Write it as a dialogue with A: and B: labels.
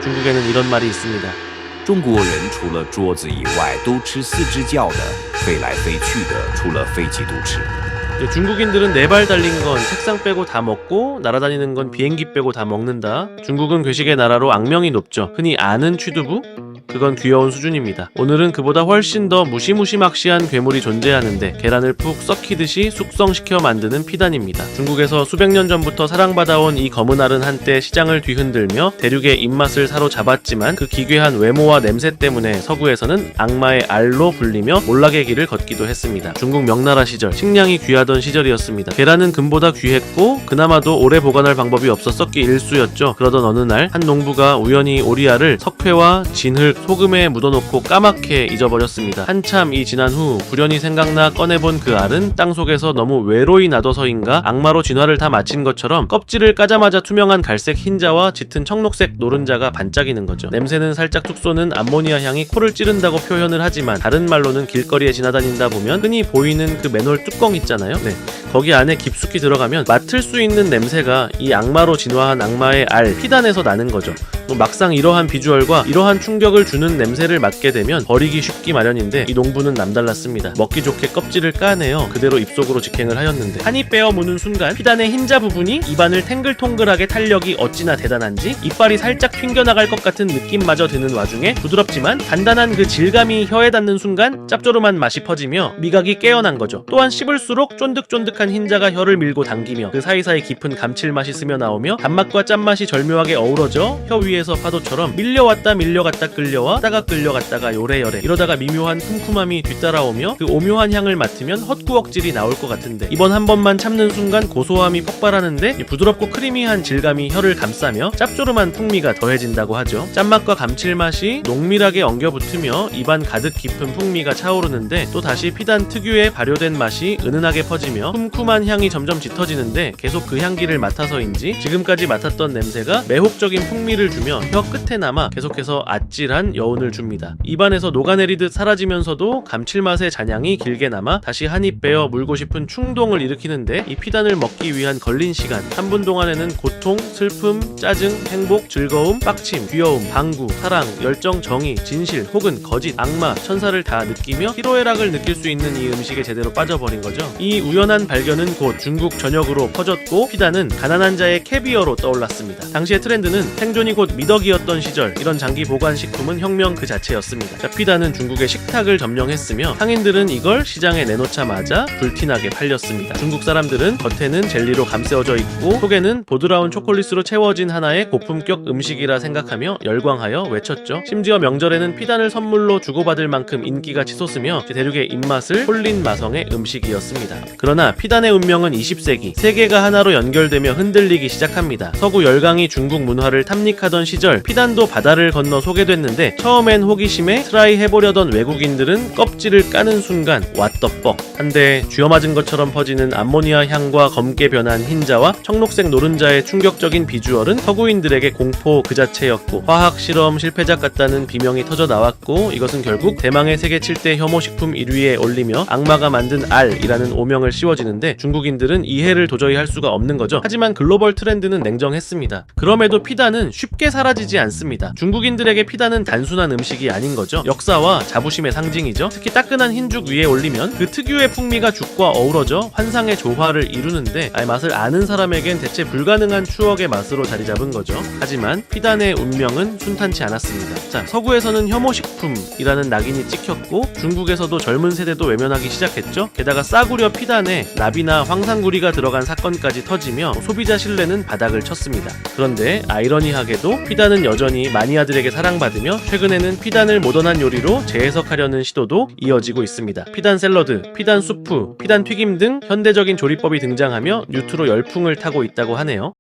A: 중국에는 이런 말이 있습니다.
B: 中国人除了桌子以外都吃四只脚的，飞来飞去的除了飞机都吃。
A: 중국인들은 4발 달린 건 책상 빼고 다 먹고 날아다니는 건 비행기 빼고 다 먹는다. 중국은 괴식의 나라로 악명이 높죠. 흔히 아는 취두부? 그건 귀여운 수준입니다. 오늘은 그보다 훨씬 더 무시무시막시한 괴물이 존재하는데 계란을 푹 썩히듯이 숙성시켜 만드는 피단입니다. 중국에서 수백 년 전부터 사랑받아온 이 검은 알은 한때 시장을 뒤흔들며 대륙의 입맛을 사로잡았지만 그 기괴한 외모와 냄새 때문에 서구에서는 악마의 알로 불리며 몰락의 길을 걷기도 했습니다. 중국 명나라 시절 식량이 귀하던 시절이었습니다. 계란은 금보다 귀했고 그나마도 오래 보관할 방법이 없어 썩기 일쑤였죠. 그러던 어느 날 한 농부가 우연히 오리알을 석회와 진흙, 소금에 묻어놓고 까맣게 잊어버렸습니다. 한참 이 지난 후 불현이 생각나 꺼내본 그 알은 땅속에서 너무 외로이 놔둬서인가 악마로 진화를 다 마친 것처럼 껍질을 까자마자 투명한 갈색 흰자와 짙은 청록색 노른자가 반짝이는 거죠. 냄새는 살짝 툭 쏘는 암모니아 향이 코를 찌른다고 표현을 하지만 다른 말로는 길거리에 지나다닌다 보면 흔히 보이는 그 맨홀 뚜껑 있잖아요. 네, 거기 안에 깊숙이 들어가면 맡을 수 있는 냄새가 이 악마로 진화한 악마의 알 피단에서 나는 거죠. 막상 이러한 비주얼과 이러한 충격을 주는 냄새를 맡게 되면 버리기 쉽기 마련인데 이 농부는 남달랐습니다. 먹기 좋게 껍질을 까내어 그대로 입속으로 직행을 하였는데 한입 빼어 무는 순간 피단의 흰자 부분이 입안을 탱글통글하게 탄력이 어찌나 대단한지 이빨이 살짝 튕겨나갈 것 같은 느낌마저 드는 와중에 부드럽지만 단단한 그 질감이 혀에 닿는 순간 짭조름한 맛이 퍼지며 미각이 깨어난 거죠. 또한 씹을수록 쫀득쫀득한 흰자가 혀를 밀고 당기며 그 사이사이 깊은 감칠맛이 스며 나오며 단맛과 짠맛이 절묘하게 어우러져 혀 위에서 파도처럼 밀려왔다 밀려갔다 끌려와 끌려갔다가 요래요래 이러다가 미묘한 쿰쿰함이 뒤따라오며 그 오묘한 향을 맡으면 헛구역질이 나올 것 같은데 이번 한 번만 참는 순간 고소함이 폭발하는데 부드럽고 크리미한 질감이 혀를 감싸며 짭조름한 풍미가 더해진다고 하죠. 짠맛과 감칠맛이 농밀하게 엉겨붙으며 입안 가득 깊은 풍미가 차오르는데 또 다시 피단 특유의 발효된 맛이 은은하게 퍼지며 쿰쿰한 향이 점점 짙어지는데 계속 그 향기를 맡아서인지 지금까지 맡았던 냄새가 매혹적인 풍미를 주며 혀 끝에나마 계속해서 아찔한 여운을 줍니다. 입안에서 녹아내리듯 사라지면서도 감칠맛의 잔향이 길게 남아 다시 한입 빼어 물고 싶은 충동을 일으키는데 이 피단을 먹기 위한 걸린 시간 3분 동안에는 고통, 슬픔, 짜증, 행복, 즐거움, 빡침, 귀여움, 방구, 사랑, 열정, 정의, 진실 혹은 거짓, 악마, 천사를 다 느끼며 희로애락을 느낄 수 있는 이 음식에 제대로 빠져버린 거죠. 이 우연한 발견은 곧 중국 전역으로 퍼졌고 피단은 가난한 자의 캐비어로 떠올랐습니다. 당시의 트렌드는 생존이 곧 미덕이었던 시절 이런 장기 보관 식품은 혁명 그 자체였습니다. 자, 피단은 중국의 식탁을 점령했으며 상인들은 이걸 시장에 내놓자마자 불티나게 팔렸습니다. 중국 사람들은 겉에는 젤리로 감싸져 있고 속에는 보드라운 초콜릿으로 채워진 하나의 고품격 음식이라 생각하며 열광하여 외쳤죠. 심지어 명절에는 피단을 선물로 주고받을 만큼 인기가 치솟으며 대륙의 입맛을 홀린 마성의 음식이었습니다. 그러나 피단의 운명은 20세기 세계가 하나로 연결되며 흔들리기 시작합니다. 서구 열강이 중국 문화를 탐닉하던 시절 피단도 바다를 건너 소개됐는데 처음엔 호기심에 트라이 해보려던 외국인들은 껍질을 까는 순간 왓더뻑 한데 쥐어맞은 것처럼 퍼지는 암모니아 향과 검게 변한 흰자와 청록색 노른자의 충격적인 비주얼은 서구인들에게 공포 그 자체였고 화학 실험 실패작 같다는 비명이 터져 나왔고 이것은 결국 대망의 세계 7대 혐오식품 1위에 올리며 악마가 만든 알이라는 오명을 씌워지는데 중국인들은 이해를 도저히 할 수가 없는 거죠. 하지만 글로벌 트렌드는 냉정했습니다. 그럼에도 피단은 쉽게 사라지지 않습니다. 중국인들에게 피단은 단순한 음식이 아닌 거죠. 역사와 자부심의 상징이죠. 특히 따끈한 흰죽 위에 올리면 그 특유의 풍미가 죽과 어우러져 환상의 조화를 이루는데 맛을 아는 사람에겐 대체 불가능한 추억의 맛으로 자리 잡은 거죠. 하지만 피단의 운명은 순탄치 않았습니다. 자, 서구에서는 혐오식품이라는 낙인이 찍혔고 중국에서도 젊은 세대도 외면하기 시작했죠. 게다가 싸구려 피단에 납이나 황산구리가 들어간 사건까지 터지며 소비자 신뢰는 바닥을 쳤습니다. 그런데 아이러니하게도 피단은 여전히 마니아들에게 사랑받으며 최근에는 피단을 모던한 요리로 재해석하려는 시도도 이어지고 있습니다. 피단 샐러드, 피단 수프, 피단 튀김 등 현대적인 조리법이 등장하며 뉴트로 열풍을 타고 있다고 하네요.